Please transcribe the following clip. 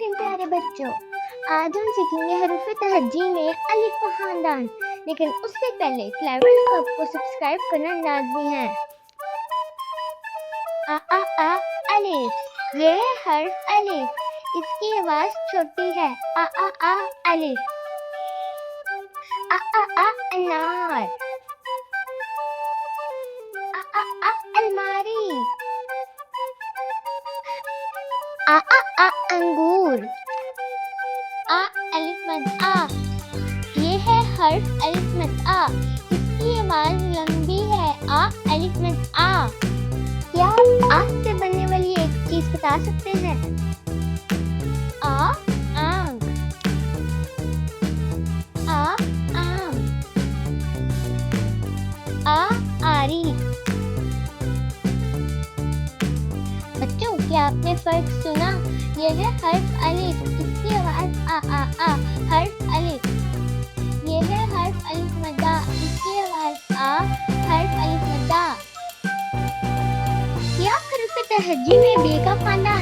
अलैकुम प्यारे बच्चों। आज हम सीखेंगे हरूफ तहज्जी में अलिफ का खानदान। लेकिन उससे पहले क्लेवर क्लब को सब्सक्राइब करना लाजमी है। आ अलिफ, ये है हर्फ अलिफ। इसकी आवाज छोटी है। आ अलिफ। अनार। अलमारी। अंगूर। अलिफ मद आ, ये है हर्फ अलिफ मद आ। इसकी आवाज लंबी है। अलिफ मद आ। क्या आप से बनने वाली एक चीज बता सकते हैं? आम। आम। आरी। बच्चों, क्या आपने फर्क सुना? यह है हर्फ अलिफ, इसकी आवाज आ। हर्फ अलिफ। यह है हर्फ अलिफ मद्दा, इसकी आवाज आ। हर्फ अलिफ मद्दा। क्या हर्फ तहज्जी में बे का खाना